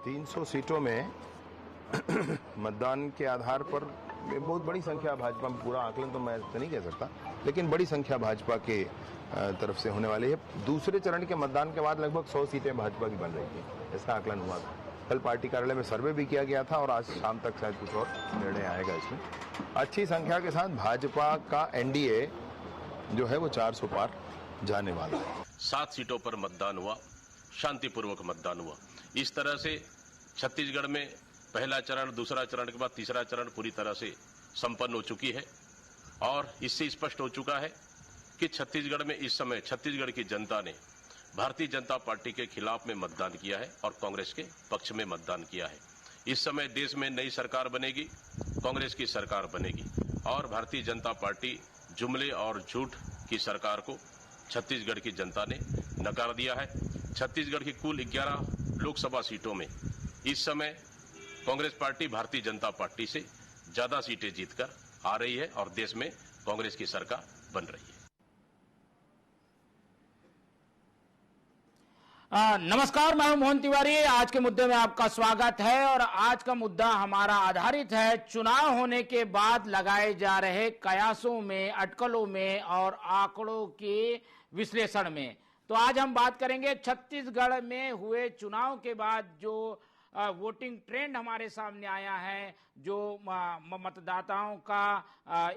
300 सीटों में मतदान के आधार पर बहुत बड़ी संख्या भाजपा में, पूरा आकलन तो मैं तो नहीं कह सकता, लेकिन बड़ी संख्या भाजपा के तरफ से होने वाली है। दूसरे चरण के मतदान के बाद लगभग 100 सीटें भाजपा की बन रही थी, ऐसा आकलन हुआ था। कल पार्टी कार्यालय में सर्वे भी किया गया था और आज शाम तक शायद कुछ और निर्णय आएगा इसमें। अच्छी संख्या के साथ भाजपा का एनडीए जो है वो 400 पार जाने वाला है। 7 सीटों पर मतदान हुआ, शांतिपूर्वक मतदान हुआ। इस तरह से छत्तीसगढ़ में पहला चरण, दूसरा चरण के बाद तीसरा चरण पूरी तरह से संपन्न हो चुकी है और इससे स्पष्ट हो चुका है कि छत्तीसगढ़ में इस समय छत्तीसगढ़ की जनता ने भारतीय जनता पार्टी के खिलाफ में मतदान किया है और कांग्रेस के पक्ष में मतदान किया है। इस समय देश में नई सरकार बनेगी, कांग्रेस की सरकार बनेगी और भारतीय जनता पार्टी जुमले और झूठ की सरकार को छत्तीसगढ़ की जनता ने नकार दिया है। छत्तीसगढ़ की कुल 11 लोकसभा सीटों में इस समय कांग्रेस पार्टी भारतीय जनता पार्टी से ज्यादा सीटें जीतकर आ रही है और देश में कांग्रेस की सरकार बन रही है। नमस्कार, मैं हूं मोहन तिवारी। आज के मुद्दे में आपका स्वागत है और आज का मुद्दा हमारा आधारित है चुनाव होने के बाद लगाए जा रहे कयासों में, अटकलों में और आंकड़ों के विश्लेषण में। तो आज हम बात करेंगे छत्तीसगढ़ में हुए चुनाव के बाद जो वोटिंग ट्रेंड हमारे सामने आया है, जो मतदाताओं का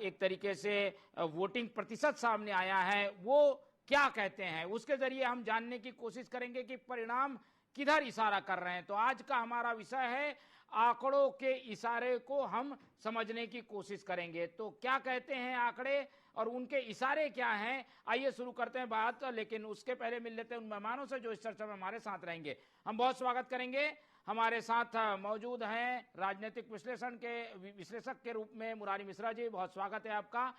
एक तरीके से वोटिंग प्रतिशत सामने आया है, वो क्या कहते हैं, उसके जरिए हम जानने की कोशिश करेंगे कि परिणाम किधर इशारा कर रहे हैं। तो आज का हमारा विषय है आंकड़ों के इशारे को हम समझने की कोशिश करेंगे। तो क्या कहते हैं आंकड़े और उनके इशारे क्या हैं, आइए शुरू करते हैं बात। लेकिन उसके पहले मिल लेते हैं उन मेहमानों से जो इस चर्चा में हमारे साथ रहेंगे। हम बहुत स्वागत करेंगे। हमारे साथ मौजूद हैं राजनीतिक विश्लेषक के रूप में मुरारी मिश्रा जी, बहुत स्वागत है आपका।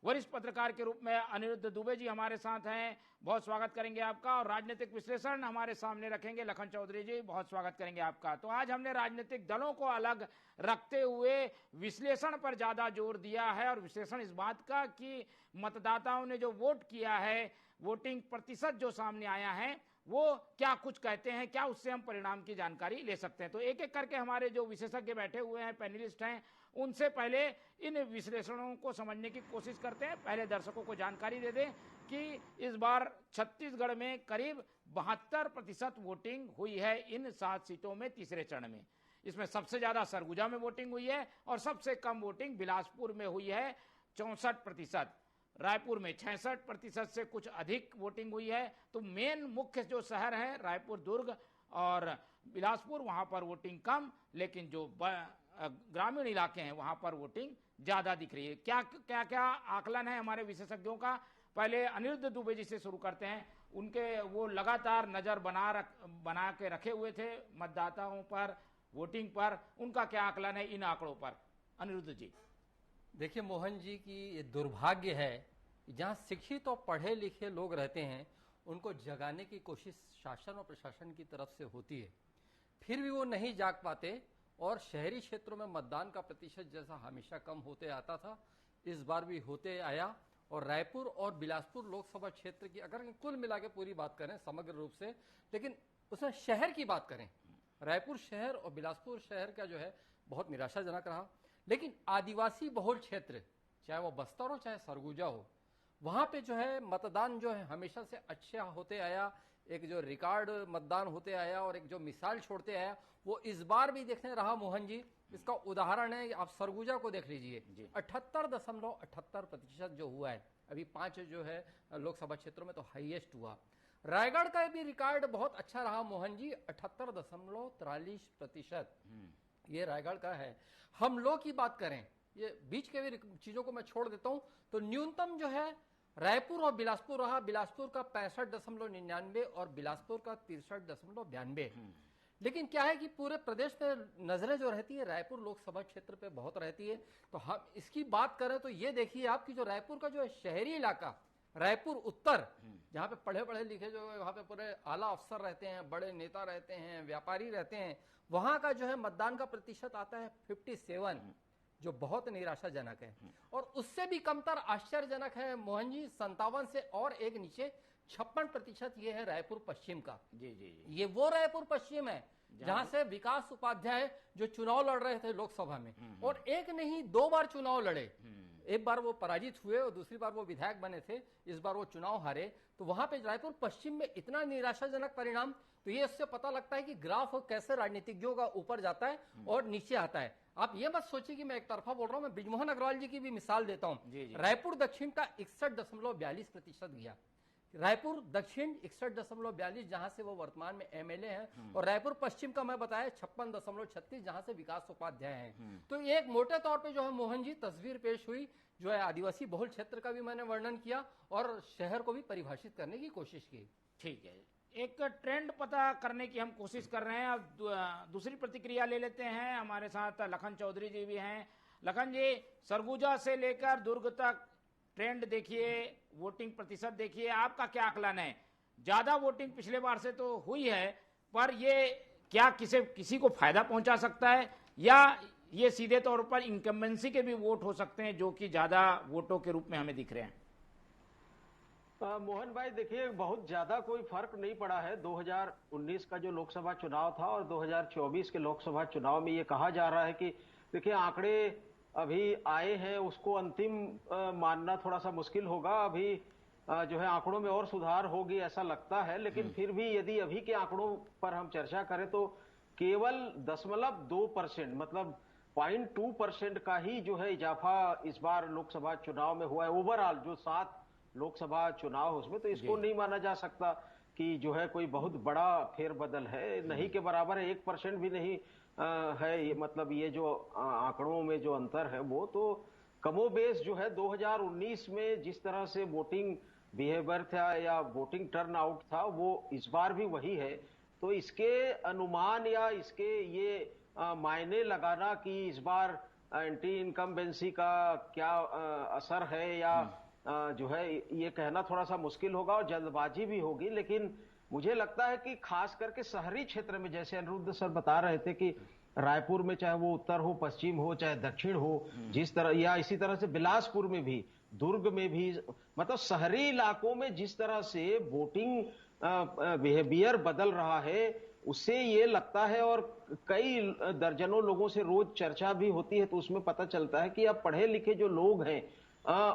वरिष्ठ पत्रकार के रूप में अनिरुद्ध दुबे जी हमारे साथ हैं, बहुत स्वागत करेंगे आपका। और राजनीतिक विश्लेषण हमारे सामने रखेंगे लखन चौधरी जी, बहुत स्वागत करेंगे आपका। तो आज हमने राजनीतिक दलों को अलग रखते हुए विश्लेषण पर ज्यादा जोर दिया है और विश्लेषण इस बात का कि मतदाताओं ने जो वोट किया है, वोटिंग प्रतिशत जो सामने आया है, वो क्या कुछ कहते हैं, क्या उससे हम परिणाम की जानकारी ले सकते हैं। तो एक एक करके हमारे जो विशेषज्ञ बैठे हुए हैं, पैनलिस्ट हैं, उनसे पहले इन विश्लेषणों को समझने की कोशिश करते हैं। पहले दर्शकों को जानकारी दे दें कि इस बार छत्तीसगढ़ में करीब 72% वोटिंग हुई है इन 7 सीटों में तीसरे चरण में। इसमें सबसे ज्यादा सरगुजा में वोटिंग हुई है और सबसे कम वोटिंग बिलासपुर में हुई है 64%। रायपुर में 66% से कुछ अधिक वोटिंग हुई है। तो मेन मुख्य जो शहर है रायपुर, दुर्ग और बिलासपुर, वहां पर वोटिंग कम, लेकिन जो ग्रामीण इलाके हैं वहां पर वोटिंग ज्यादा दिख रही है। क्या क्या क्या आकलन है हमारे विशेषज्ञों का। पहले अनिरुद्ध दुबे जी से शुरू करते हैं। उनके वो लगातार नजर बना के रखे हुए थे मतदाताओं पर, वोटिंग पर, उनका क्या आकलन है इन आंकड़ों पर। अनिरुद्ध जी। देखिए मोहन जी की ये दुर्भाग्य है, जहां शिक्षित और पढ़े लिखे लोग रहते हैं उनको जगाने की कोशिश शासन और प्रशासन की तरफ से होती है, फिर भी वो नहीं जाग पाते और शहरी क्षेत्रों में मतदान का प्रतिशत जैसा हमेशा कम होते आता था, इस बार भी होते आया। और रायपुर और बिलासपुर लोकसभा क्षेत्र की अगर कुल मिला के पूरी बात करें समग्र रूप से, लेकिन उसमें शहर की बात करें, रायपुर शहर और बिलासपुर शहर का जो है बहुत निराशाजनक रहा। लेकिन आदिवासी बहुल क्षेत्र, चाहे वो बस्तर हो चाहे सरगुजा हो, वहां पे जो है मतदान जो है हमेशा से अच्छा होते आया, एक जो रिकॉर्ड मतदान होते आया और एक जो मिसाल छोड़ते आया, वो इस बार भी देखने रहा मोहन जी। इसका उदाहरण है, आप सरगुजा को देख लीजिए, 78.78% जो हुआ है। अभी 5 जो है लोकसभा क्षेत्रों में तो हाईएस्ट हुआ। रायगढ़ का भी रिकॉर्ड बहुत अच्छा रहा मोहन जी, 78.43%। ये रायगढ़ का है। हम लोग की बात करें, ये बीच के भी चीजों को मैं छोड़ देता हूं, तो न्यूनतम जो है रायपुर और बिलासपुर रहा। बिलासपुर का 65.99 और बिलासपुर का 63.92। लेकिन क्या है कि पूरे प्रदेश में नजरें जो रहती है रायपुर लोकसभा क्षेत्र पे बहुत रहती है। तो हम इसकी बात करें तो ये देखिए आप कि जो रायपुर का जो शहरी इलाका, रायपुर उत्तर, जहां पे पढ़े पढ़े लिखे जो वहां पे पूरे आला अफसर रहते हैं, बड़े नेता रहते हैं, व्यापारी रहते हैं, वहां का जो है मतदान का प्रतिशत आता है 57, जो बहुत निराशाजनक है। और उससे भी कमतर आश्चर्यजनक है मोहन जी, 57 से और एक नीचे 56% ये है रायपुर पश्चिम का। जी जी जी। ये वो रायपुर पश्चिम है जहां से विकास उपाध्याय जो चुनाव लड़ रहे थे लोकसभा में, और एक नहीं 2 बार चुनाव लड़े। एक बार वो पराजित हुए और दूसरी बार वो विधायक बने थे, इस बार वो चुनाव हारे। तो वहां पे रायपुर पश्चिम में इतना निराशाजनक परिणाम, तो ये इससे पता लगता है कि ग्राफ कैसे राजनीतिज्ञों का ऊपर जाता है और नीचे आता है। आप ये मत सोचिए कि मैं एक तरफा बोल रहा हूं, मैं ब्रिजमोहन अग्रवाल जी की भी मिसाल देता हूं। रायपुर दक्षिण का 61.42% गया, रायपुर दक्षिण 61.42 जहां से वो वर्तमान में एमएलए हैं, और रायपुर पश्चिम का मैं बताया 56.36 जहां से विकास उपाध्याय हैं। तो एक मोटे तौर पे जो है मोहन जी तस्वीर पेश हुई, जो है आदिवासी बहुल क्षेत्र का भी मैंने वर्णन किया और शहर को भी परिभाषित करने की कोशिश की। ठीक है, एक ट्रेंड पता करने की हम कोशिश कर रहे हैं। अब दूसरी प्रतिक्रिया ले लेते हैं। हमारे साथ लखन चौधरी जी भी हैं। लखन जी, सरगुजा से लेकर दुर्ग तक ट्रेंड देखिए, वोटिंग प्रतिशत देखिए, आपका क्या आकलन है? ज्यादा वोटिंग पिछले बार से तो हुई है, पर ये क्या किसी को फायदा पहुंचा सकता है, या ये सीधे तौर पर इनकम्बेंसी के भी वोट हो सकते हैं जो कि ज्यादा वोटों के रूप में हमें दिख रहे हैं? मोहन भाई देखिए, बहुत ज्यादा कोई फर्क नहीं पड़ा है। 2019 का जो लोकसभा चुनाव था और 2024 के लोकसभा चुनाव में ये कहा जा रहा है कि देखिए आंकड़े अभी आए हैं, उसको अंतिम मानना थोड़ा सा मुश्किल होगा। अभी जो है आंकड़ों में और सुधार होगी ऐसा लगता है, लेकिन फिर भी यदि अभी के आंकड़ों पर हम चर्चा करें तो केवल 0.2% मतलब 0.2% का ही जो है इजाफा इस बार लोकसभा चुनाव में हुआ है। ओवरऑल जो 7 लोकसभा चुनाव उसमें, तो इसको नहीं माना जा सकता कि जो है कोई बहुत बड़ा फेरबदल है। नहीं के बराबर है, 1% भी नहीं है ये, मतलब ये जो आंकड़ों में जो अंतर है वो तो कमोबेश जो है 2019 में जिस तरह से वोटिंग बिहेवियर था या वोटिंग टर्नआउट था वो इस बार भी वही है। तो इसके अनुमान या इसके ये मायने लगाना कि इस बार एंटी इनकम्बेंसी का क्या असर है या जो है ये कहना थोड़ा सा मुश्किल होगा और जल्दबाजी भी होगी। लेकिन मुझे लगता है कि खास करके शहरी क्षेत्र में, जैसे अनिरुद्ध सर बता रहे थे कि रायपुर में चाहे वो उत्तर हो, पश्चिम हो, चाहे दक्षिण हो, जिस तरह, या इसी तरह से बिलासपुर में भी, दुर्ग में भी, मतलब शहरी इलाकों में जिस तरह से वोटिंग बिहेवियर बदल रहा है उससे ये लगता है, और कई दर्जनों लोगों से रोज चर्चा भी होती है तो उसमें पता चलता है कि अब पढ़े लिखे जो लोग हैं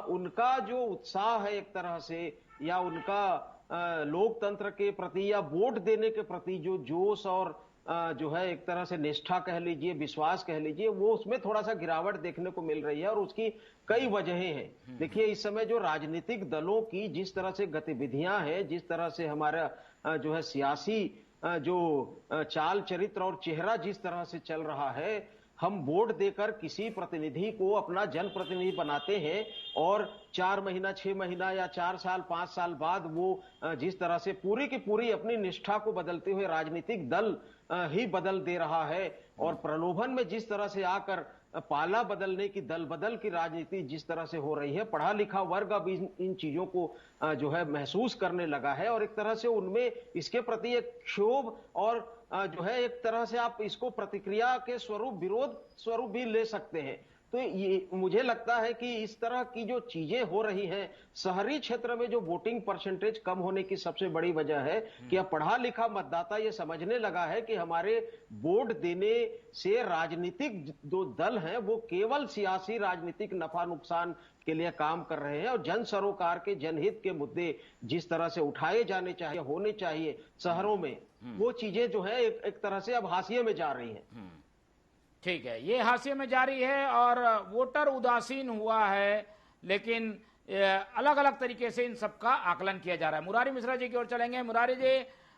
उनका जो उत्साह है एक तरह से, या उनका लोकतंत्र के प्रति या वोट देने के प्रति जो जोश और जो है एक तरह से निष्ठा कह लीजिए, विश्वास कह लीजिए, वो उसमें थोड़ा सा गिरावट देखने को मिल रही है और उसकी कई वजहें हैं। देखिए इस समय जो राजनीतिक दलों की जिस तरह से गतिविधियां हैं, जिस तरह से हमारा जो है सियासी जो चाल चरित्र और चेहरा जिस तरह से चल रहा है, हम वोट देकर किसी प्रतिनिधि को अपना जनप्रतिनिधि बनाते हैं और 4 महीना, 6 महीना या 4 साल, 5 साल बाद वो जिस तरह से पूरी की पूरी अपनी निष्ठा को बदलते हुए राजनीतिक दल ही बदल दे रहा है, और प्रलोभन में जिस तरह से आकर पाला बदलने की, दल बदल की राजनीति जिस तरह से हो रही है, पढ़ा लिखा वर्ग अब इन चीजों को जो है महसूस करने लगा है, और एक तरह से उनमें इसके प्रति एक क्षोभ और जो है एक तरह से आप इसको प्रतिक्रिया के स्वरूप, विरोध स्वरूप भी ले सकते हैं। तो ये मुझे लगता है कि इस तरह की जो चीजें हो रही हैं, शहरी क्षेत्र में जो वोटिंग परसेंटेज कम होने की सबसे बड़ी वजह है कि अब पढ़ा लिखा मतदाता ये समझने लगा है कि हमारे वोट देने से राजनीतिक जो दल हैं वो केवल सियासी राजनीतिक नफा नुकसान के लिए काम कर रहे हैं, और जन सरोकार के, जनहित के मुद्दे जिस तरह से उठाए जाने चाहिए, होने चाहिए शहरों में, वो चीजें जो है एक तरह से अब हाशिए में जा रही हैं। ठीक है, ये हाशिए में जारी है और वोटर उदासीन हुआ है, लेकिन अलग अलग तरीके से इन सबका आकलन किया जा रहा है। मुरारी मिश्रा जी की ओर चलेंगे। मुरारी जी,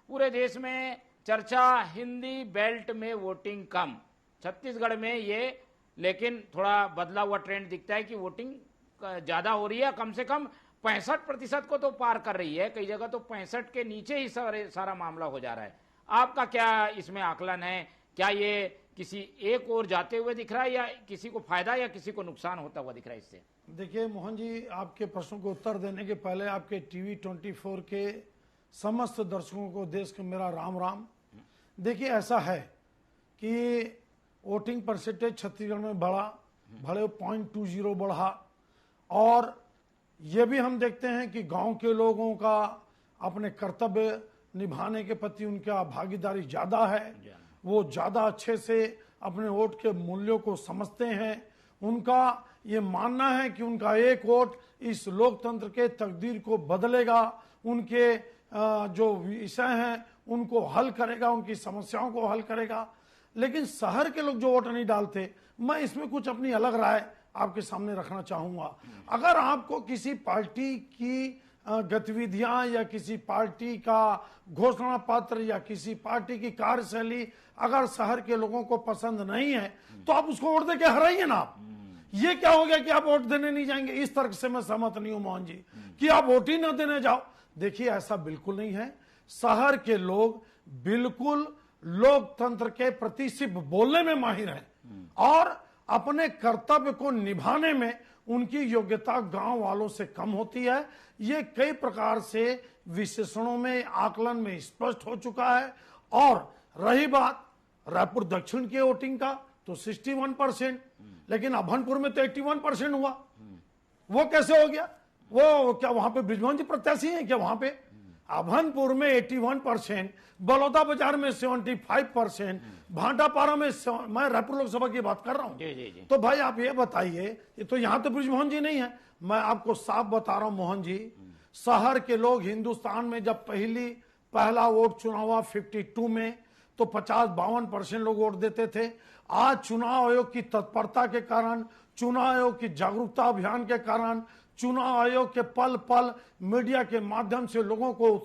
पूरे देश में चर्चा हिंदी बेल्ट में वोटिंग कम, छत्तीसगढ़ में ये लेकिन थोड़ा बदला हुआ ट्रेंड दिखता है कि वोटिंग ज्यादा हो रही है, कम से कम 65% को तो पार कर रही है, कई जगह तो 65 के नीचे ही सारा मामला हो जा रहा है। आपका क्या इसमें आकलन है? क्या ये किसी एक ओर जाते हुए दिख रहा है, या किसी को फायदा या किसी को नुकसान होता हुआ दिख रहा है इससे? देखिए मोहन जी, आपके प्रश्न को उत्तर देने के पहले आपके टीवी 24 के समस्त दर्शकों को देश का मेरा राम राम। देखिए ऐसा है कि वोटिंग परसेंटेज छत्तीसगढ़ में बढ़ा, भले 0.20 बढ़ा, और ये भी हम देखते हैं कि गांव के लोगों का अपने कर्तव्य निभाने के प्रति उनका भागीदारी ज्यादा है, वो ज्यादा अच्छे से अपने वोट के मूल्यों को समझते हैं। उनका ये मानना है कि उनका एक वोट इस लोकतंत्र के तकदीर को बदलेगा, उनके जो विषय हैं उनको हल करेगा, उनकी समस्याओं को हल करेगा। लेकिन शहर के लोग जो वोट नहीं डालते, मैं इसमें कुछ अपनी अलग राय आपके सामने रखना चाहूंगा। अगर आपको किसी पार्टी की गतिविधियां या किसी पार्टी का घोषणा पत्र या किसी पार्टी की कार्यशैली अगर शहर के लोगों को पसंद नहीं है तो आप उसको वोट देके हराइए ना। आप ये क्या हो गया कि आप वोट देने नहीं जाएंगे? इस तर्क से मैं सहमत नहीं हूं मोहन जी कि आप वोट ही न देने जाओ। देखिए, ऐसा बिल्कुल नहीं है। शहर के लोग बिल्कुल लोकतंत्र के प्रति सिर्फ बोलने में माहिर हैं और अपने कर्तव्य को निभाने में उनकी योग्यता गांव वालों से कम होती है। ये कई प्रकार से विश्लेषणों में, आकलन में स्पष्ट हो चुका है। और रही बात रायपुर दक्षिण के वोटिंग का, तो 61%, लेकिन अभनपुर में तो 81% हुआ। वो कैसे हो गया? वो क्या वहां पे बृजमोहन जी प्रत्याशी हैं क्या? वहां पे अभनपुर में 81%, बलौदा बाजार में 75%, भाटापारा में मैं रायपुर लोकसभा की बात कर रहा हूं। तो भाई आप ये बताइए, ये तो यहां तो बृजमोहन जी नहीं है। मैं आपको साफ बता रहा हूं मोहन जी, शहर के लोग हिंदुस्तान में जब पहला वोट चुनाव हुआ 52 में तो 50-52% लोग वोट देते थे। आज चुनाव आयोग की तत्परता के कारण, चुनाव आयोग की जागरूकता अभियान के कारण, चुनाव आयोग के पल पल मीडिया के माध्यम से लोगों को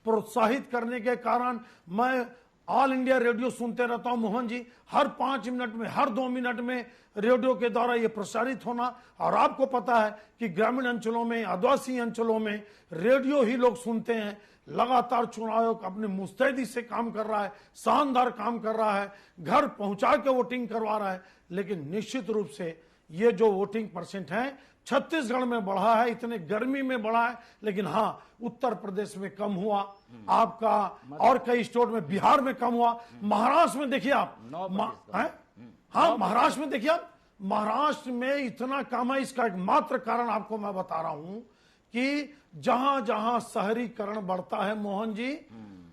प्रोत्साहित करने के कारण मैं ऑल इंडिया रेडियो सुनते रहता हूं मोहन जी। हर 5 मिनट में, हर 2 मिनट में रेडियो के द्वारा ये प्रसारित होना। और आपको पता है कि ग्रामीण अंचलों में, आदिवासी अंचलों में रेडियो ही लोग सुनते हैं। लगातार चुनाव आयोग अपने मुस्तैदी से काम कर रहा है, शानदार काम कर रहा है, घर पहुंचा के वोटिंग करवा रहा है। लेकिन निश्चित रूप से ये जो वोटिंग परसेंट है छत्तीसगढ़ में बढ़ा है, इतने गर्मी में बढ़ा है। लेकिन हाँ, उत्तर प्रदेश में कम हुआ आपका, और कई स्टेट में, बिहार में कम हुआ। महाराष्ट्र में देखिए आप, हाँ महाराष्ट्र में देखिए आप, महाराष्ट्र में इतना कम है। इसका एकमात्र कारण आपको मैं बता रहा हूं कि जहां जहां शहरीकरण बढ़ता है मोहन जी,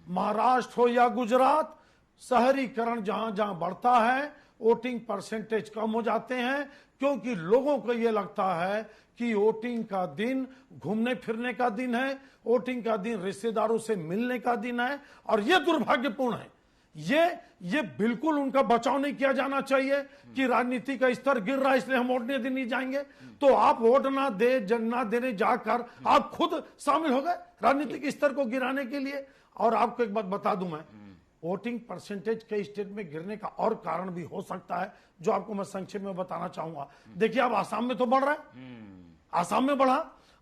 महाराष्ट्र हो या गुजरात, शहरीकरण जहां जहां बढ़ता है वोटिंग परसेंटेज कम हो जाते हैं। क्योंकि लोगों को यह लगता है कि वोटिंग का दिन घूमने फिरने का दिन है, वोटिंग का दिन रिश्तेदारों से मिलने का दिन है। और यह दुर्भाग्यपूर्ण है। ये बिल्कुल उनका बचाव नहीं किया जाना चाहिए कि राजनीति का स्तर गिर रहा है इसलिए हम वोट नहीं जाएंगे। तो आप वोट ना देने जाकर आप खुद शामिल हो गए राजनीतिक स्तर को गिराने के लिए। और आपको एक बात बता दूं, मैं वोटिंग परसेंटेज कई स्टेट में गिरने का और कारण भी हो सकता है, जो आपको मैं संक्षेप में बताना चाहूंगा। देखिए, अब आसाम में तो बढ़ रहा है, आसाम में बढ़ा।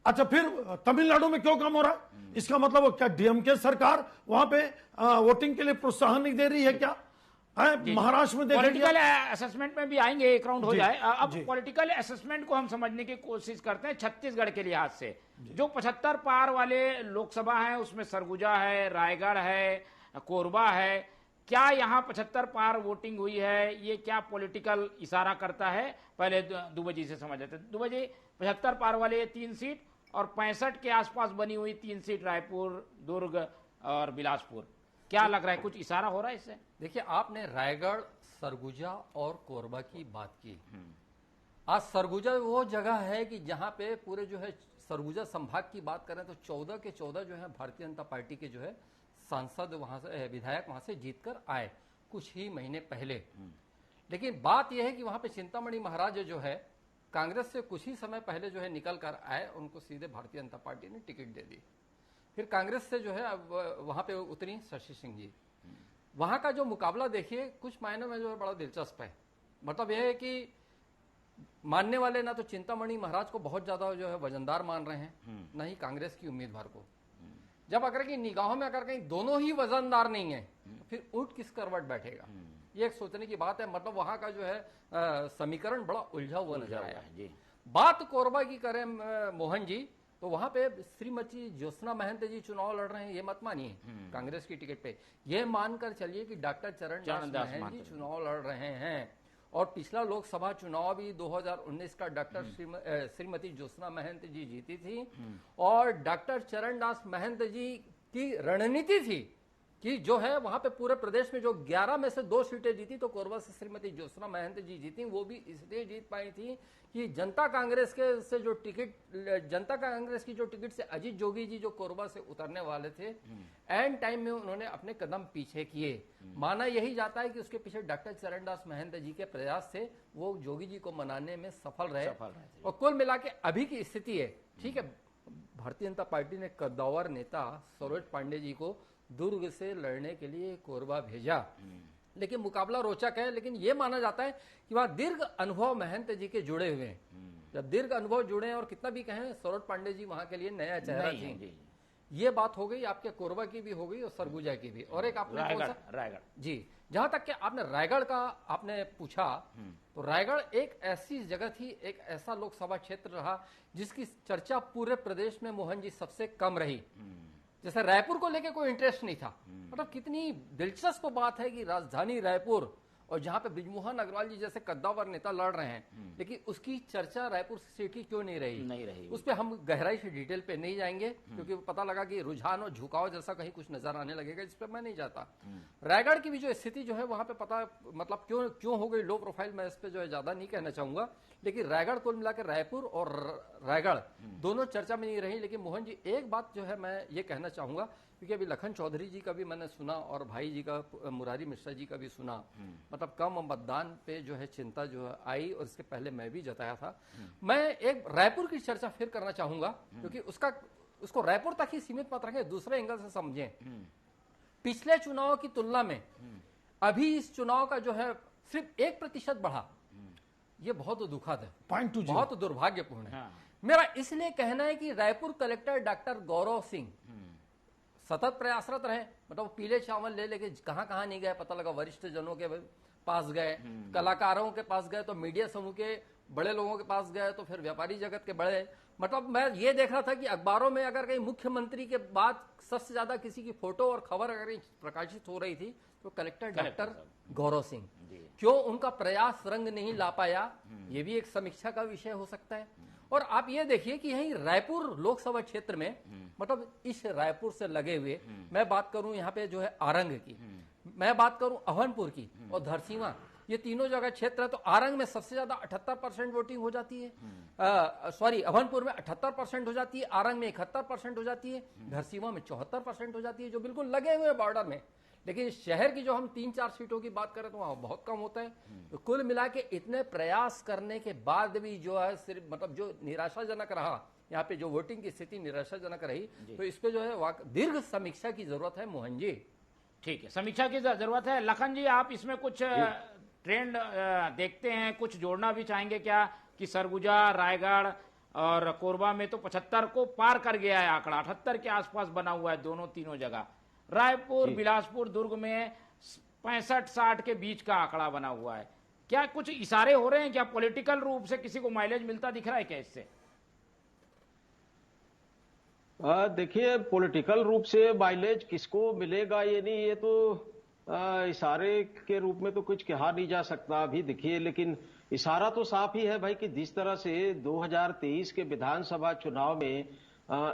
अच्छा, फिर तमिलनाडु में क्यों कम हो रहा है? इसका मतलब क्या डीएमके सरकार वहां पे वोटिंग के लिए प्रोत्साहन नहीं दे रही है क्या? महाराष्ट्र में पॉलिटिकल असेसमेंट में भी आएंगे, एक राउंड हो जाए। अब पॉलिटिकल असेसमेंट को हम समझने की कोशिश करते हैं छत्तीसगढ़ के लिहाज से। जो 75 पार वाले लोकसभा है उसमें सरगुजा है, रायगढ़ है, कोरबा है। क्या यहाँ 75 पार वोटिंग हुई है? ये क्या पॉलिटिकल इशारा करता है? पहले दुबे जी से समझ लेते। दुबे जी, 75 पार वाले 3 सीट और 65 के आसपास बनी हुई 3 सीट रायपुर, दुर्ग और बिलासपुर, क्या लग रहा है? कुछ इशारा हो रहा है इससे? देखिए, आपने रायगढ़, सरगुजा और कोरबा की बात की। आज सरगुजा वो जगह है कि जहां पे पूरे जो है सरगुजा संभाग की बात करें तो 14 के 14 जो है भारतीय जनता पार्टी के जो है सांसद वहां से, विधायक वहां से जीतकर आए कुछ ही महीने पहले। लेकिन बात यह है कि वहां पे चिंतामणि महाराज जो है कांग्रेस से कुछ ही समय पहले जो है निकल कर आए, उनको सीधे भारतीय जनता पार्टी ने टिकट दे दी। फिर कांग्रेस से जो है वहां पे उतरी शशि सिंह जी। वहां का जो मुकाबला देखिए कुछ मायनों में जो है बड़ा दिलचस्प है। मतलब यह है कि मानने वाले ना तो चिंतामणि महाराज को बहुत ज्यादा जो है वजनदार मान रहे हैं, न ही कांग्रेस की उम्मीदवार को। जब अगर की निगाहों में अगर कहीं दोनों ही वजनदार नहीं है तो फिर ऊंट किस करवट बैठेगा, ये एक सोचने की बात है। मतलब वहां का जो है समीकरण बड़ा उलझा हुआ नजर आया है। बात कोरबा की करें मोहन जी, तो वहां पे श्रीमती ज्योत्सना महंत जी चुनाव लड़ रहे हैं, ये मत मानिए कांग्रेस की टिकट पे। ये मानकर चलिए कि डॉक्टर चरण दास महंत जी चुनाव लड़ रहे हैं। और पिछला लोकसभा चुनाव भी 2019 का डॉक्टर श्रीमती ज्योत्सना महंत जी जीती थी और डॉक्टर चरणदास महंत जी की रणनीति थी कि जो है वहां पे पूरे प्रदेश में जो 11 में से 2 सीटें जीती तो कोरबा से श्रीमती ज्योत्सना महंत जी जीती, वो भी इसलिए जीत पाई थी कि जनता कांग्रेस की जो टिकट से अजीत जोगी जी जो कोरबा से उतरने वाले थे, एंड टाइम में उन्होंने अपने कदम पीछे किए। माना यही जाता है कि उसके पीछे डॉक्टर चरणदास महंत जी के प्रयास से वो जोगी जी को मनाने में सफल रहे। और कुल मिला के अभी की स्थिति है, ठीक है, भारतीय जनता पार्टी ने कद्दावर नेता सरोज पांडे जी को दुर्ग से लड़ने के लिए कोरबा भेजा, लेकिन मुकाबला रोचक है। लेकिन यह माना जाता है कि वहां दीर्घ अनुभव महंत जी के जुड़े हुए हैं। जब दीर्घ अनुभव जुड़े हैं और कितना भी कहें, सरोज पांडे जी वहां के लिए नया चेहरा थी। ये बात हो गई आपके कोरबा की भी हो गई और सरगुजा की भी। और एक आपने रायगढ़ जी, जहां तक कि आपने रायगढ़ का आपने पूछा, तो रायगढ़ एक ऐसी जगह थी, एक ऐसा लोकसभा क्षेत्र रहा जिसकी चर्चा पूरे प्रदेश में मोहन जी सबसे कम रही। जैसे रायपुर को लेके कोई इंटरेस्ट नहीं था। मतलब कितनी दिलचस्प बात है कि राजधानी रायपुर और जहां पे बृजमोहन अग्रवाल जी जैसे कद्दावर नेता लड़ रहे हैं, लेकिन उसकी चर्चा रायपुर सिटी क्यों नहीं रही? उस पर हम गहराई से डिटेल पे नहीं जाएंगे, क्योंकि पता लगा कि रुझान और झुकाव जैसा कहीं कुछ नजर आने लगेगा, जिस पर मैं नहीं जाता। रायगढ़ की भी जो स्थिति जो है वहां पे पता मतलब क्यों हो गई लो प्रोफाइल, मैं इस पे जो है ज्यादा नहीं कहना चाहूंगा। लेकिन रायगढ़ कुल मिलाकर रायपुर और रायगढ़ दोनों चर्चा में नहीं रही। लेकिन मोहन जी एक बात जो है मैं ये कहना चाहूंगा, क्योंकि अभी लखन चौधरी जी का भी मैंने सुना और भाई जी का मुरारी मिश्रा जी का भी सुना, मतलब कम मतदान पे जो है चिंता जो है आई, और इसके पहले मैं भी जताया था। मैं एक रायपुर की चर्चा फिर करना चाहूंगा, क्योंकि उसको रायपुर तक ही सीमित मत रखें, दूसरे एंगल से समझें। पिछले चुनाव की तुलना में अभी इस चुनाव का जो है सिर्फ 1% बढ़ा, ये बहुत दुखद है, बहुत दुर्भाग्यपूर्ण है। मेरा इसलिए कहना है कि रायपुर कलेक्टर डॉक्टर गौरव सिंह सतत प्रयासरत रहे। मतलब पीले चावल ले लेके कहां कहां नहीं गए, पता लगा वरिष्ठ जनों के पास गए, कलाकारों के पास गए, तो मीडिया समूह के बड़े लोगों के पास गए, तो फिर व्यापारी जगत के बड़े। मतलब मैं ये देख रहा था कि अखबारों में अगर कहीं मुख्यमंत्री के बाद सबसे ज्यादा किसी की फोटो और खबर अगर प्रकाशित हो रही थी तो कलेक्टर डॉक्टर गौरव सिंह। क्यों उनका प्रयास रंग नहीं ला पाया, ये भी एक समीक्षा का विषय हो सकता है। और आप ये देखिए कि यही रायपुर लोकसभा क्षेत्र में, मतलब इस रायपुर से लगे हुए, मैं बात करूं यहाँ पे जो है आरंग की, मैं बात करूं अभनपुर की और धरसीवा, ये तीनों जगह क्षेत्र है। तो आरंग में सबसे ज्यादा 78% वोटिंग हो जाती है, अभनपुर में 78% हो जाती है, आरंग में 71% हो जाती है, धरसीवा में 74% हो जाती है, जो बिल्कुल लगे हुए बॉर्डर में। लेकिन शहर की जो हम 3-4 सीटों की बात करें तो वहां बहुत कम होता है। तो कुल मिला के इतने प्रयास करने के बाद भी जो है सिर्फ मतलब जो निराशाजनक रहा, यहाँ पे जो वोटिंग की स्थिति निराशाजनक रही, तो इस पे जो है दीर्घ समीक्षा की जरूरत है मोहन जी। ठीक है, समीक्षा की जरूरत है। लखन जी, आप इसमें कुछ ट्रेंड देखते हैं, कुछ जोड़ना भी चाहेंगे क्या कि सरगुजा, रायगढ़ और कोरबा में तो 75 को पार कर गया है आंकड़ा, 78 के आसपास बना हुआ है दोनों तीनों जगह। रायपुर, बिलासपुर, दुर्ग में 65-60 के बीच का आंकड़ा बना हुआ है। क्या कुछ इशारे हो रहे हैं, क्या पॉलिटिकल रूप से किसी को माइलेज मिलता दिख रहा है क्या इससे? देखिए, पॉलिटिकल रूप से माइलेज किसको मिलेगा ये नहीं, ये तो इशारे के रूप में तो कुछ कहा नहीं जा सकता अभी। देखिए, लेकिन इशारा तो साफ ही है भाई कि जिस तरह से 2023 के विधानसभा चुनाव में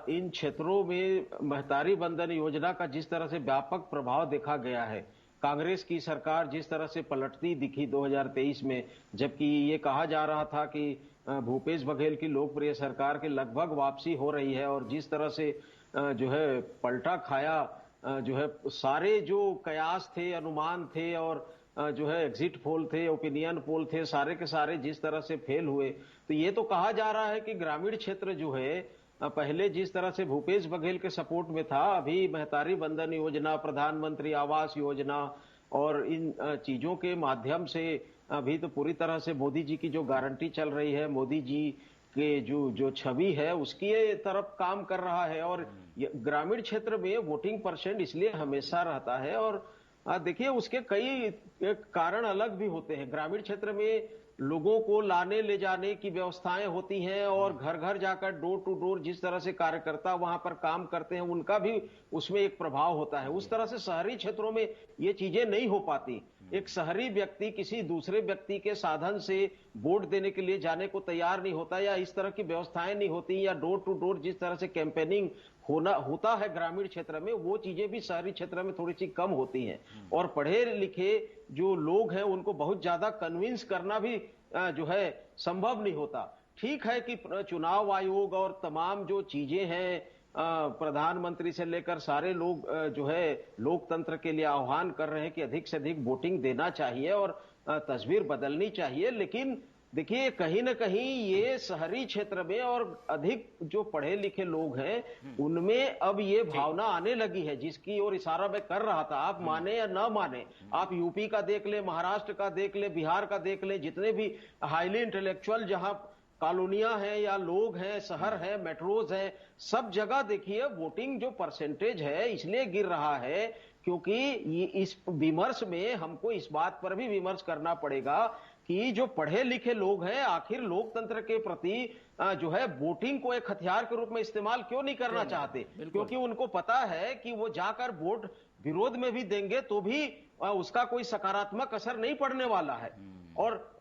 इन क्षेत्रों में महतारी बंधन योजना का जिस तरह से व्यापक प्रभाव देखा गया है, कांग्रेस की सरकार जिस तरह से पलटती दिखी 2023 में, जबकि ये कहा जा रहा था कि भूपेश बघेल की लोकप्रिय सरकार के लगभग वापसी हो रही है, और जिस तरह से जो है पलटा खाया, जो है सारे जो कयास थे, अनुमान थे और जो है एग्जिट पोल थे, ओपिनियन पोल थे, सारे के सारे जिस तरह से फेल हुए, तो ये तो कहा जा रहा है कि ग्रामीण क्षेत्र जो है पहले जिस तरह से भूपेश बघेल के सपोर्ट में था, अभी महतारी बंधन योजना, प्रधानमंत्री आवास योजना और इन चीजों के माध्यम से अभी तो पूरी तरह से मोदी जी की जो गारंटी चल रही है, मोदी जी के जो छवि है उसकी तरफ काम कर रहा है। और ग्रामीण क्षेत्र में वोटिंग परसेंट इसलिए हमेशा रहता है, और देखिए उसके कई कारण अलग भी होते हैं। ग्रामीण क्षेत्र में लोगों को लाने ले जाने की व्यवस्थाएं होती हैं और घर घर जाकर डोर टू डोर जिस तरह से कार्यकर्ता वहां पर काम करते हैं उनका भी उसमें एक प्रभाव होता है। उस तरह से शहरी क्षेत्रों में ये चीजें नहीं हो पाती। एक शहरी व्यक्ति किसी दूसरे व्यक्ति के साधन से वोट देने के लिए जाने को तैयार नहीं होता, या इस तरह की व्यवस्थाएं नहीं होती, या डोर टू डोर जिस तरह से कैंपेनिंग होता है ग्रामीण क्षेत्र में, वो चीजें भी शहरी क्षेत्र में थोड़ी सी कम होती हैं। और पढ़े लिखे जो लोग हैं उनको बहुत ज्यादा कन्विंस करना भी जो है संभव नहीं होता। ठीक है कि चुनाव आयोग और तमाम जो चीजें हैं, प्रधानमंत्री से लेकर सारे लोग जो है लोकतंत्र के लिए आह्वान कर रहे हैं कि अधिक से अधिक वोटिंग देना चाहिए और तस्वीर बदलनी चाहिए, लेकिन देखिए कहीं ना कहीं ये शहरी क्षेत्र में और अधिक जो पढ़े लिखे लोग हैं उनमें अब ये भावना आने लगी है जिसकी ओर इशारा मैं कर रहा था। आप माने या ना माने, आप यूपी का देख ले, महाराष्ट्र का देख ले, बिहार का देख ले, जितने भी हाईली इंटेलेक्चुअल जहां कॉलोनियां हैं या लोग हैं, शहर है, मेट्रोज है, सब जगह देखिए वोटिंग जो परसेंटेज है इसलिए गिर रहा है क्योंकि इस विमर्श में हमको इस बात पर भी विमर्श करना पड़ेगा कि जो पढ़े लिखे लोग हैं आखिर लोकतंत्र के प्रति जो है वोटिंग को एक हथियार के रूप में इस्तेमाल क्यों नहीं करना चाहते, क्योंकि उनको पता है कि वो जाकर वोट विरोध में भी देंगे तो भी उसका कोई सकारात्मक असर नहीं पड़ने वाला है।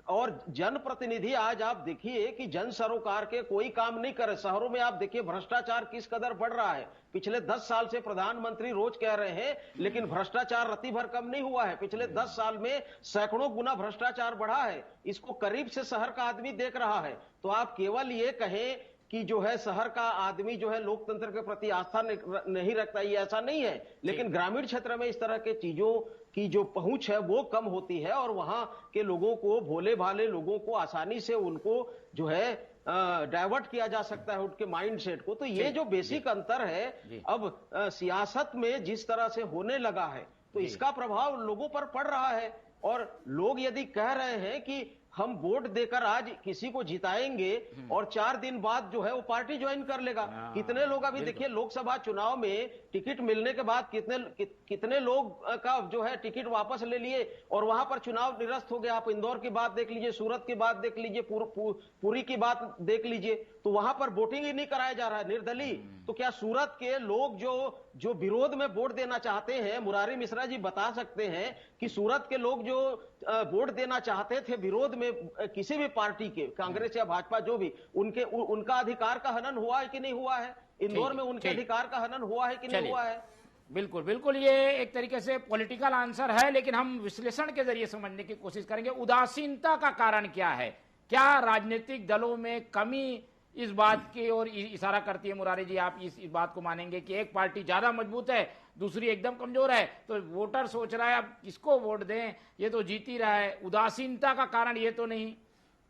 और जनप्रतिनिधि आज आप देखिए कि जन सरोकार के कोई काम नहीं करे। शहरों में आप देखिए भ्रष्टाचार किस कदर बढ़ रहा है। पिछले 10 साल से प्रधानमंत्री रोज कह रहे हैं लेकिन भ्रष्टाचार रत्ती भर कम नहीं हुआ है। पिछले 10 साल में सैकड़ों गुना भ्रष्टाचार बढ़ा है। इसको करीब से शहर का आदमी देख रहा है। तो आप केवल ये कहें कि जो है शहर का आदमी जो है लोकतंत्र के प्रति आस्था नहीं रखता, ये ऐसा नहीं है, लेकिन ग्रामीण क्षेत्र में इस तरह के चीजों की जो पहुंच है वो कम होती है और वहां के लोगों को, भोले भाले लोगों को आसानी से उनको जो है डाइवर्ट किया जा सकता है उनके माइंड सेट को। तो ये जो बेसिक अंतर है अब सियासत में जिस तरह से होने लगा है तो इसका प्रभाव लोगों पर पड़ रहा है। और लोग यदि कह रहे हैं कि हम वोट देकर आज किसी को जिताएंगे और 4 दिन बाद जो है वो पार्टी ज्वाइन कर लेगा। कितने लोग अभी देखिए लोकसभा चुनाव में टिकट मिलने के बाद कितने लोग का जो है टिकट वापस ले लिए और वहां पर चुनाव निरस्त हो गया। आप इंदौर की बात देख लीजिए, सूरत की बात देख लीजिए, पुरी की बात देख लीजिए, तो वहां पर वोटिंग ही नहीं कराया जा रहा है, निर्दलीय। तो क्या सूरत के लोग जो विरोध में वोट देना चाहते हैं, मुरारी मिश्रा जी बता सकते हैं कि सूरत के लोग जो वोट देना चाहते थे विरोध में किसी भी पार्टी के, कांग्रेस या भाजपा जो भी, उनका अधिकार का हनन हुआ है कि नहीं हुआ है? इंदौर में उनके अधिकार का हनन हुआ है कि नहीं हुआ है? बिल्कुल बिल्कुल, ये एक तरीके से पॉलिटिकल आंसर है, लेकिन हम विश्लेषण के जरिए समझने की कोशिश करेंगे उदासीनता का कारण क्या है। क्या राजनीतिक दलों में कमी इस बात की ओर इशारा करती है? मुरारी जी, आप इस बात को मानेंगे कि एक पार्टी ज्यादा मजबूत है, दूसरी एकदम कमजोर है, तो वोटर सोच रहा है अब किसको वोट दें, ये तो जीत ही रहा है, उदासीनता का कारण ये तो नहीं?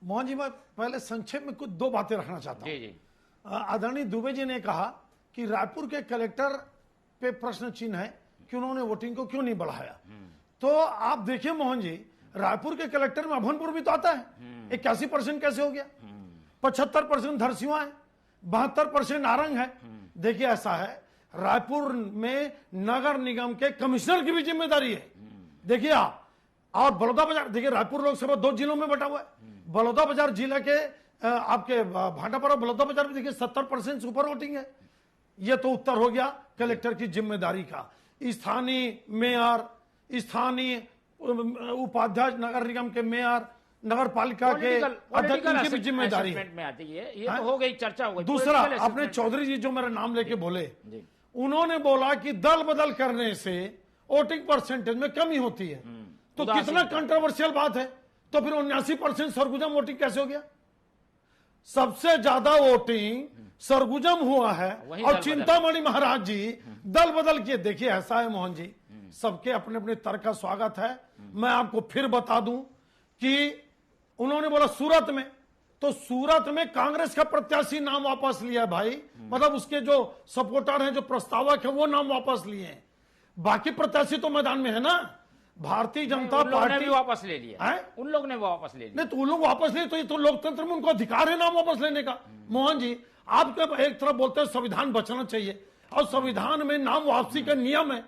मोहन जी, मैं पहले संक्षेप में कुछ 2 बातें रखना चाहता हूं। जी। आदरणीय दुबे जी ने कहा कि रायपुर के कलेक्टर पे प्रश्न चिन्ह है कि उन्होंने वोटिंग को क्यों नहीं बढ़ाया। तो आप देखिए मोहन जी, रायपुर के कलेक्टर में अभनपुर भी तो आता है, 81% कैसे हो गया? 75% धरसीवा है, 72% नारंग है। देखिए ऐसा है, रायपुर में नगर निगम के कमिश्नर की भी जिम्मेदारी है। देखिए आप, और बलौदाबाजार देखिए, रायपुर लोकसभा 2 जिलों में बटा हुआ है। बलौदाबाजार जिले के आपके भाटापारा बलौदाबाजार में देखिए 70% से ऊपर वोटिंग है। ये तो उत्तर हो गया कलेक्टर की जिम्मेदारी का। स्थानीय मेयर, स्थानीय उपाध्यक्ष, नगर निगम के मेयर, नगर पालिका के अध्यक्ष की भी जिम्मेदारी में आती है। ये तो हो गई, चर्चा हो गई। दूसरा, अपने चौधरी जी जो मेरा नाम लेके बोले, उन्होंने बोला कि दल बदल करने से वोटिंग परसेंटेज में कमी होती है। तो कितना कंट्रोवर्शियल बात है। तो फिर 79% सरगुजा वोटिंग कैसे हो गया? सबसे ज्यादा वोटिंग सरगुजम हुआ है और चिंतामणि महाराज जी दल बदल किए। देखिए ऐसा है मोहन जी, सबके अपने अपने तर्क का स्वागत है। मैं आपको फिर बता दूं कि उन्होंने बोला सूरत में, तो सूरत में कांग्रेस का प्रत्याशी नाम वापस लिया है भाई, मतलब उसके जो सपोर्टर हैं, जो प्रस्तावक है, वो नाम वापस लिए हैं। बाकी प्रत्याशी तो मैदान में है ना। भारतीय जनता पार्टी भी वापस ले लिया है, उन लोग ने वापस ले लिया। नहीं तो उन लोग वापस ले, तो ये तो लोकतंत्र में उनको अधिकार है नाम वापस लेने का। मोहन जी, आप जब एक तरफ बोलते हैं संविधान बचना चाहिए और संविधान में नाम वापसी का नियम है,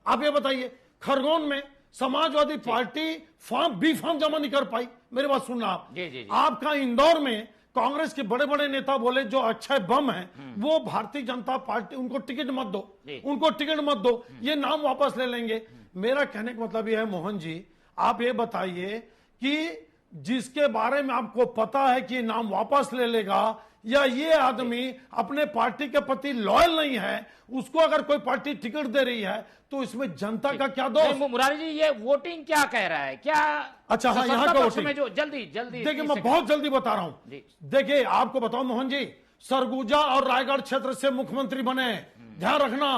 आप ये बताइए खरगोन में Samajwadi party form B form जमा नहीं कर पाई। मेरी बात सुनना आप। जी। आपका इंदौर में कांग्रेस के बड़े बड़े नेता बोले जो अक्षय बम है वो भारतीय जनता पार्टी, उनको टिकट मत दो, उनको टिकट मत दो, ये नाम वापस ले लेंगे। मेरा कहने का मतलब ये है मोहन जी, आप ये बताइए कि जिसके बारे में आपको पता है कि नाम वापस ले लेगा, या ये आदमी अपने पार्टी के प्रति लॉयल नहीं है, उसको अगर कोई पार्टी टिकट दे रही है तो इसमें जनता का क्या दोष? मुरारी जी, ये वोटिंग क्या कह रहा है, क्या? अच्छा हाँ, यहाँ का वोटिंग में जो जल्दी देखिए, मैं बहुत जल्दी बता रहा हूं। देखिए आपको बताओ मोहन जी, सरगुजा और रायगढ़ क्षेत्र से मुख्यमंत्री बने, ध्यान रखना।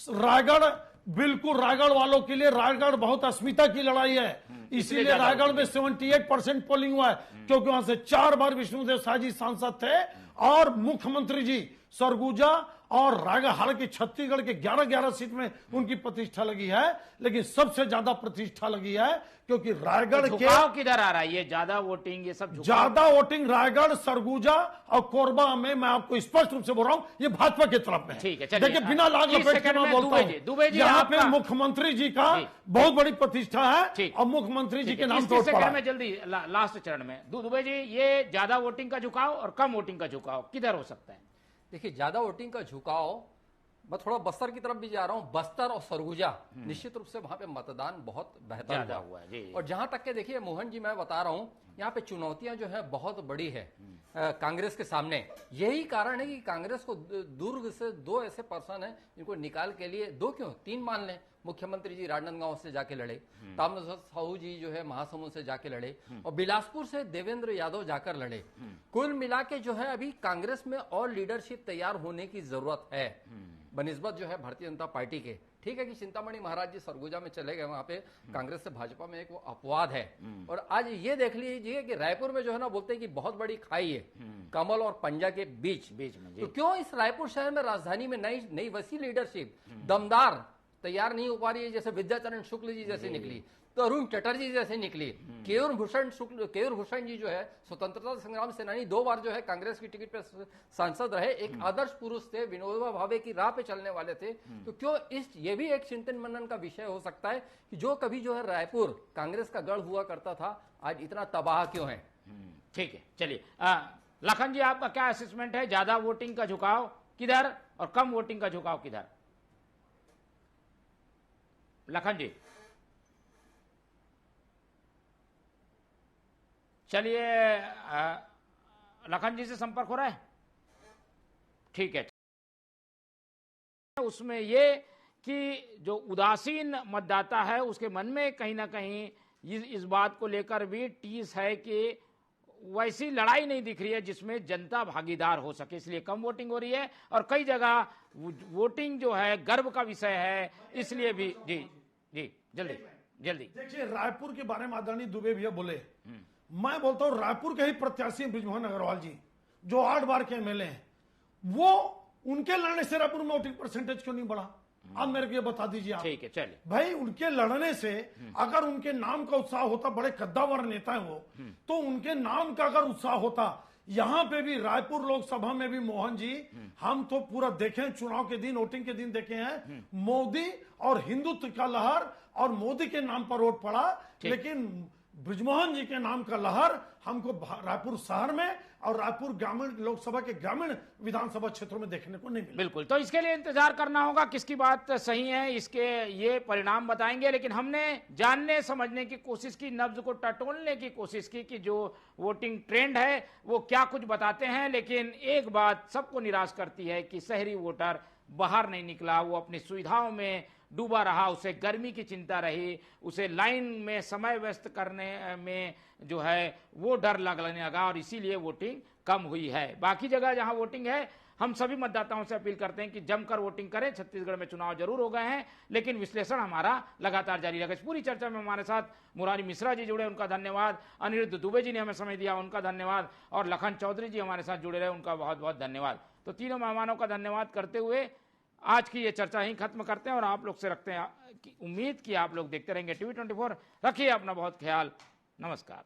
रायगढ़, बिल्कुल रायगढ़ वालों के लिए रायगढ़ बहुत अस्मिता की लड़ाई है, इसीलिए रायगढ़ में 78% पोलिंग हुआ है, क्योंकि वहां से 4 बार विष्णुदेव साय जी सांसद थे और मुख्यमंत्री जी। सरगुजा और रायगढ़, हालांकि छत्तीसगढ़ के 11-11 सीट में उनकी प्रतिष्ठा लगी है, लेकिन सबसे ज्यादा प्रतिष्ठा लगी है क्योंकि रायगढ़ के किधर आ रहा है, ये ज्यादा वोटिंग, ये सब ज्यादा वोटिंग रायगढ़, सरगुजा और कोरबा में, मैं आपको स्पष्ट रूप से बोल रहा हूं, ये भाजपा की तरफ में। ठीक है, देखिए बिना लाग लपेट के मैं बोलता हूं, यहाँ पे मुख्यमंत्री जी का बहुत बड़ी प्रतिष्ठा है और मुख्यमंत्री जी के नाम पर में जल्दी लास्ट चरण में दुबे जी, ये ज्यादा वोटिंग का झुकाव और कम वोटिंग का झुकाव किधर हो सकता है? देखिए, ज्यादा वोटिंग का झुकाव, मैं थोड़ा बस्तर की तरफ भी जा रहा हूं। बस्तर और सरगुजा निश्चित रूप से वहां पे मतदान बहुत बेहतर हुआ है। और जहां तक के देखिए मोहन जी, मैं बता रहा हूं, यहाँ पे चुनौतियां जो है बहुत बड़ी है कांग्रेस के सामने। यही कारण है कि कांग्रेस को दुर्ग से 2 ऐसे पर्सन है जिनको निकाल के लिए, 2 क्यों 3 मान लें, मुख्यमंत्री जी राजनांदगांव से जाके लड़े, ताम्रध्वज साहू जी जो है महासमुंद से जाके लड़े, और बिलासपुर से देवेंद्र यादव जाकर लड़े। कुल मिला के जो है अभी कांग्रेस में और लीडरशिप तैयार होने की जरूरत है बनिस्बत जो है भारतीय जनता पार्टी के। ठीक है कि चिंतामणि महाराज जी सरगुजा में चले गए, वहां पे कांग्रेस से भाजपा में एक वो अपवाद है। और आज ये देख लीजिए कि रायपुर में जो है ना, बोलते हैं कि बहुत बड़ी खाई है कमल और पंजा के बीच में। तो क्यों इस रायपुर शहर में, राजधानी में नई वसी लीडरशिप दमदार तैयार नहीं हो पा रही है? जैसे विद्याचरण शुक्ल जी जैसे निकली, तो अरुण चटर्जी जैसे निकली, केयूर भूषण जी जो है स्वतंत्रता संग्राम सेनानी, 2 बार जो है कांग्रेस की टिकट पे सांसद रहे, एक आदर्श पुरुष थे, विनोबा भावे की राह पे चलने वाले थे। तो क्यों ये भी एक चिंतन मनन का विषय हो सकता है कि जो कभी जो है रायपुर कांग्रेस का गढ़ हुआ करता था, आज इतना तबाह क्यों है? ठीक है, चलिए लखन जी, आपका क्या असेसमेंट है? ज्यादा वोटिंग का झुकाव किधर और कम वोटिंग का झुकाव किधर? लखन जी, चलिए लखन जी से संपर्क हो रहा है? ठीक है। उसमें ये कि जो उदासीन मतदाता है उसके मन में कहीं ना कहीं इस बात को लेकर भी टीस है कि वैसी लड़ाई नहीं दिख रही है जिसमें जनता भागीदार हो सके, इसलिए कम वोटिंग हो रही है। और कई जगह वोटिंग जो है गर्व का विषय है, इसलिए भी। जी जी, जल्दी। देखिए, रायपुर के बारे में आदरणीय दुबे भैया बोले, मैं बोलता हूं रायपुर के ही प्रत्याशी बृजमोहन अग्रवाल जी जो 8 बार के एमएलए हैं, वो उनके लड़ने से रायपुर में वोटिंग परसेंटेज क्यों नहीं बढ़ा? आप मेरे को ये बता दीजिए। आप ठीक है, चलिए भाई, उनके लड़ने से अगर उनके नाम का उत्साह होता, बड़े कद्दावर नेता है वो, तो उनके नाम का अगर उत्साह होता, यहां पे भी रायपुर लोकसभा में भी मोहन जी, हम तो पूरा देखें, चुनाव के दिन, वोटिंग के दिन देखे हैं, मोदी और हिंदुत्व का लहर और मोदी के नाम पर वोट पड़ा, लेकिन बृजमोहन जी के नाम का लहर हमको रायपुर शहर में और रायपुर ग्रामीण लोकसभा के ग्रामीण विधानसभा क्षेत्रों में देखने को नहीं मिला। बिल्कुल, तो इसके लिए इंतजार करना होगा, किसकी बात सही है इसके ये परिणाम बताएंगे। लेकिन हमने जानने समझने की कोशिश की, नब्ज को टटोलने की कोशिश की कि जो वोटिंग ट्रेंड है वो क्या कुछ बताते हैं। लेकिन एक बात सबको निराश करती है कि शहरी वोटर बाहर नहीं निकला, वो अपनी सुविधाओं में डूबा रहा, उसे गर्मी की चिंता रही, उसे लाइन में समय व्यस्त करने में जो है वो डर लगने लगा, और इसीलिए वोटिंग कम हुई है। बाकी जगह जहां वोटिंग है, हम सभी मतदाताओं से अपील करते हैं कि जमकर वोटिंग करें। छत्तीसगढ़ में चुनाव जरूर हो गए हैं, लेकिन विश्लेषण हमारा लगातार जारी रहेगा। इस पूरी चर्चा में हमारे साथ मुरारी मिश्रा जी जुड़े, उनका धन्यवाद। अनिरुद्ध दुबे जी ने हमें समय दिया, उनका धन्यवाद। और लखन चौधरी जी हमारे साथ जुड़े रहे, उनका बहुत बहुत धन्यवाद। तो तीनों मेहमानों का धन्यवाद करते हुए आज की ये चर्चा ही खत्म करते हैं और आप लोग से रखते हैं उम्मीद कि आप लोग देखते रहेंगे टीवी 24। रखिए अपना बहुत ख्याल। नमस्कार।